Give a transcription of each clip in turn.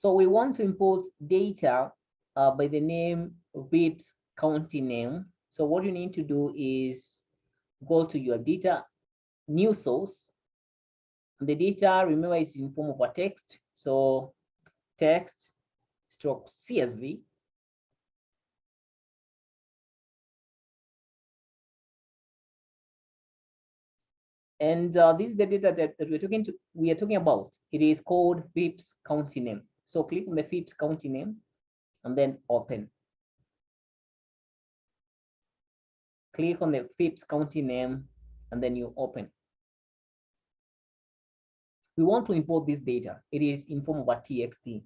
So we want to import data by the name VIPS county name. So what you need to do is go to your data new source. And the data, remember, is in form of a text. So text stroke CSV. And this is the data that we are talking about. It is called VIPS county name. So click on the VIPS county name and then open. Click on the VIPS county name and then you open. We want to import this data. It is in form of a TXT.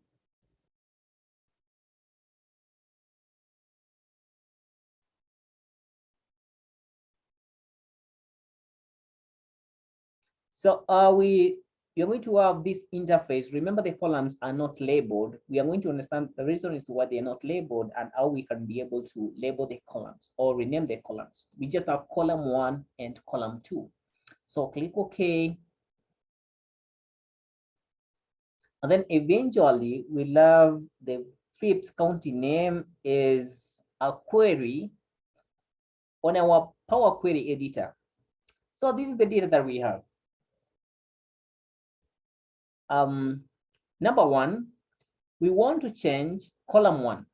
So you're going to have this interface. Remember, the columns are not labeled. We are going to understand the reason as to why they're not labeled and how we can be able to label the columns or rename the columns. We just have column 1 and column 2. So click OK. And then eventually we'll have the VIPS county name is a query on our Power Query editor. So this is the data that we have. Number 1, we want to change column 1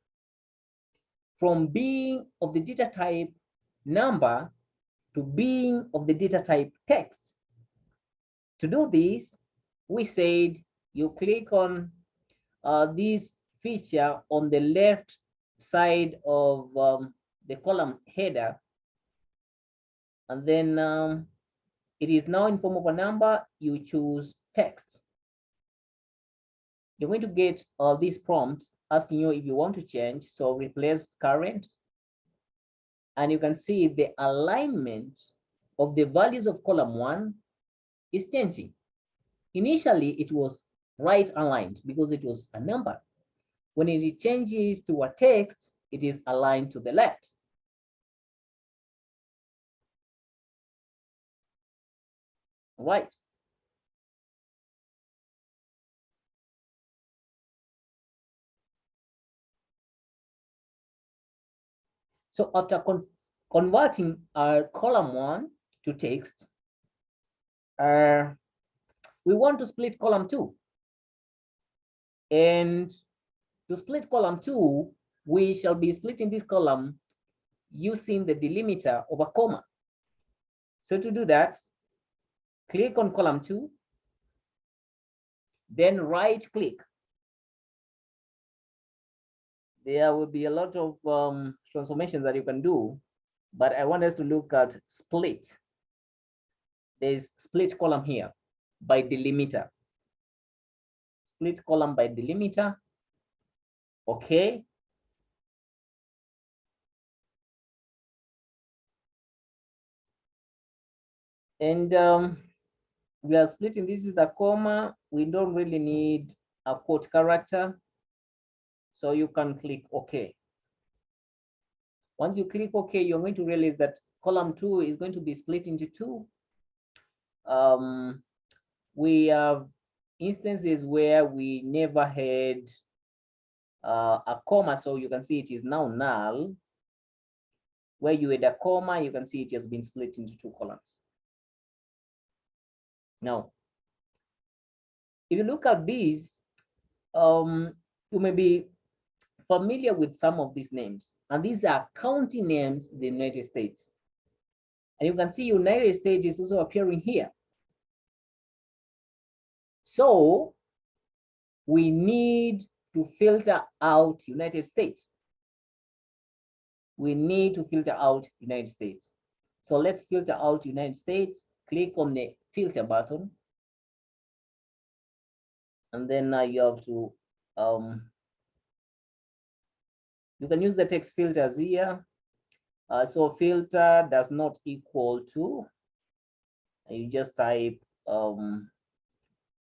from being of the data type number to being of the data type text. To do this, we said you click on this feature on the left side of the column header, and then it is now in form of a number. You choose text. You're going to get this prompt asking you if you want to change. So replace current, and you can see the alignment of the values of column 1 is changing. Initially, it was right aligned because it was a number. When it changes to a text, it is aligned to the left. Right. So after converting our column 1 to text, we want to split column 2. And to split column 2, we shall be splitting this column using the delimiter of a comma. So to do that, click on column 2, then right click. There will be a lot of transformations that you can do, but I want us to look at split. There's split column here by delimiter. Split column by delimiter. Okay. And we are splitting this with a comma. We don't really need a quote character. So you can click OK. Once you click OK, you're going to realize that column 2 is going to be split into 2. We have instances where we never had a comma, so you can see it is now null. Where you had a comma, you can see it has been split into 2 columns. Now, if you look at these, you may be familiar with some of these names, and these are county names in the United States. And you can see United States is also appearing here. So we need to filter out United States. We need to filter out United States. So let's filter out United States. Click on the filter button. And then you have to, you can use the text filters here. So filter does not equal to, you just type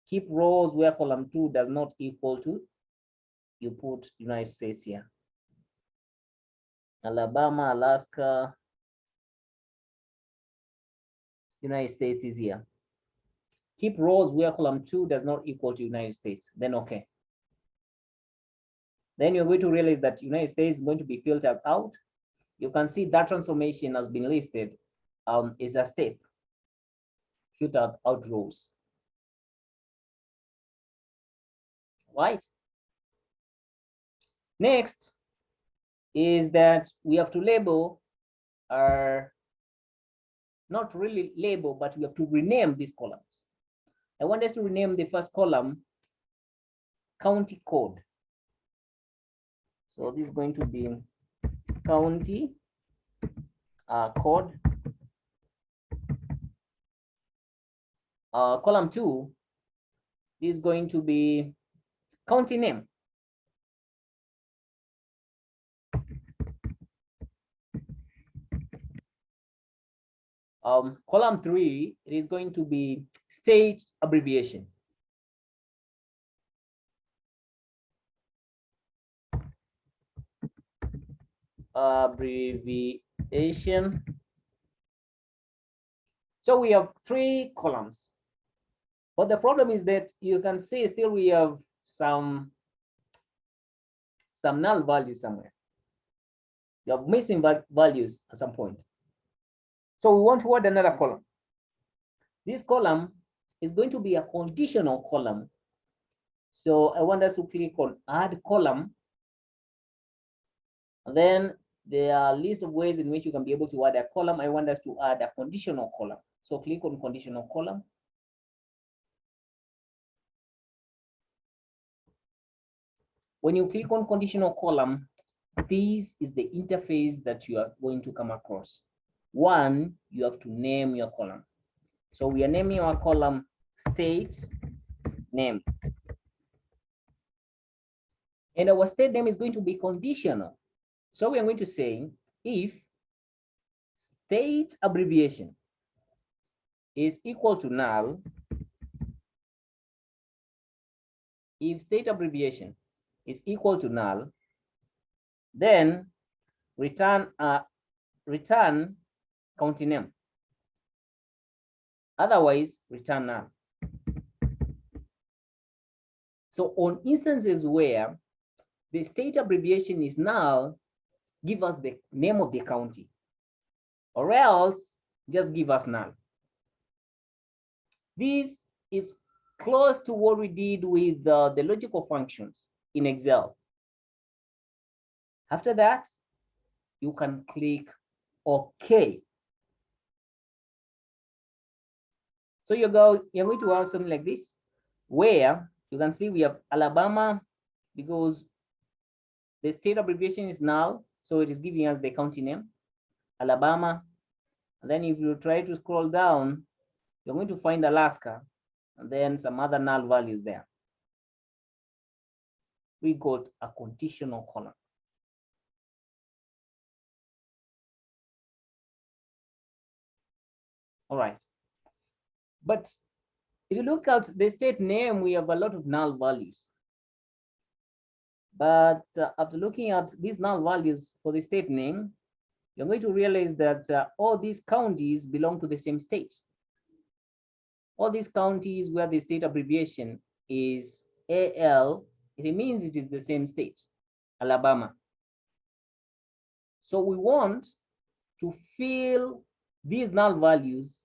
keep rows where column 2 does not equal to, you put United States here. Alabama, Alaska, United States is here. Keep rows where column 2 does not equal to United States, then okay. then you're going to realize that United States is going to be filtered out. You can see that transformation has been listed is a step, filtered out rows. Right? Next is that we have to label our, not really label, but we have to rename these columns. I want us to rename the first column county code. So this is going to be county code. Column 2 is going to be county name. Column 3 is going to be state abbreviation. Abbreviation. So we have 3 columns, but the problem is that you can see still we have some null values somewhere. You have missing values at some point. So we want to add another column. This column is going to be a conditional column. So I want us to click on add column. And then there are a list of ways in which you can be able to add a column. I want us to add a conditional column. So click on conditional column. When you click on conditional column, this is the interface that you are going to come across. One, you have to name your column. So we are naming our column state name. And our state name is going to be conditional. So we are going to say if state abbreviation is equal to null, if state abbreviation is equal to null, then return county name. Otherwise, return null. So on instances where the state abbreviation is null, give us the name of the county, or else just give us null. This is close to what we did with the logical functions in Excel. After that, you can click OK. So you're going to have something like this, where you can see we have Alabama because the state abbreviation is null, so it is giving us the county name, Alabama. And then if you try to scroll down, you're going to find Alaska, and then some other null values there. We got a conditional column. All right. But if you look at the state name, we have a lot of null values. But after looking at these null values for the state name, you're going to realize that all these counties belong to the same state. All these counties where the state abbreviation is AL, it means it is the same state, Alabama. So we want to fill these null values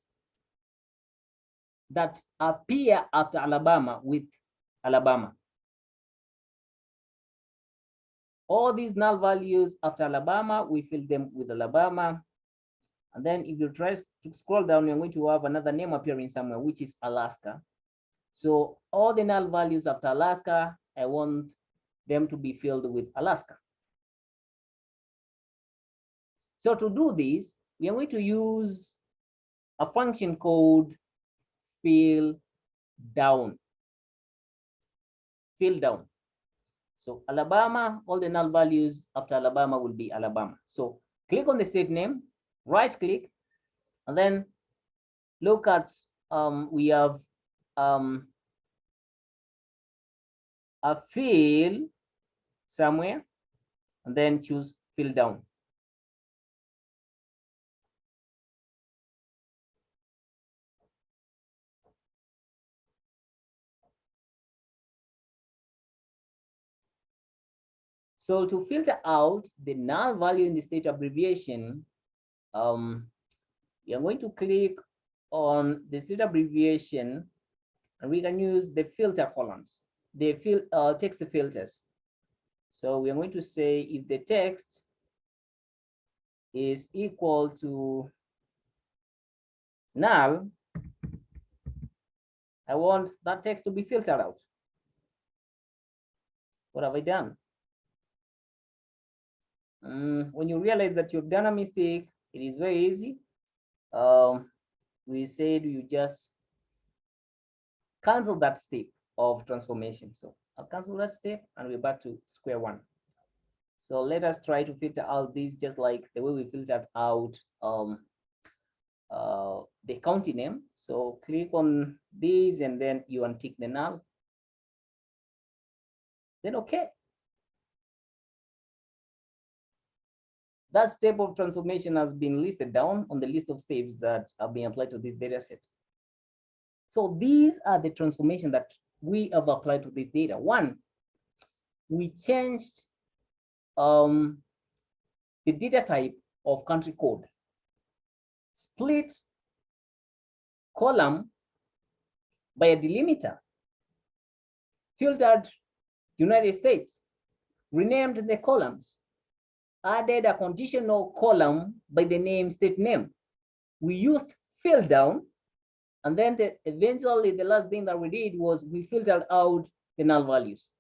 that appear after Alabama with Alabama. All these null values after Alabama, we fill them with Alabama. And then if you try to scroll down, you're going to have another name appearing somewhere, which is Alaska. So all the null values after Alaska, I want them to be filled with Alaska. So to do this, we are going to use a function called fill down. Fill down. So Alabama, all the null values after Alabama will be Alabama. So click on the state name, right click, and then look at, we have a fill somewhere, and then choose fill down. So to filter out the null value in the state abbreviation, we are going to click on the state abbreviation, and we can use the filter columns, the text filters. So we are going to say if the text is equal to null, I want that text to be filtered out. What have I done? When you realize that you've done a mistake, it is very easy. We said you just cancel that step of transformation. So I'll cancel that step and we're back to square one. So let us try to filter out these just like the way we filtered out the county name. So click on these and then you untick the null. Then okay. That step of transformation has been listed down on the list of steps that are being applied to this data set. So these are the transformations that we have applied to this data. One, we changed the data type of country code, split column by a delimiter, filtered United States, renamed the columns, added a conditional column by the name state name. We used fill down, and then eventually the last thing that we did was we filtered out the null values.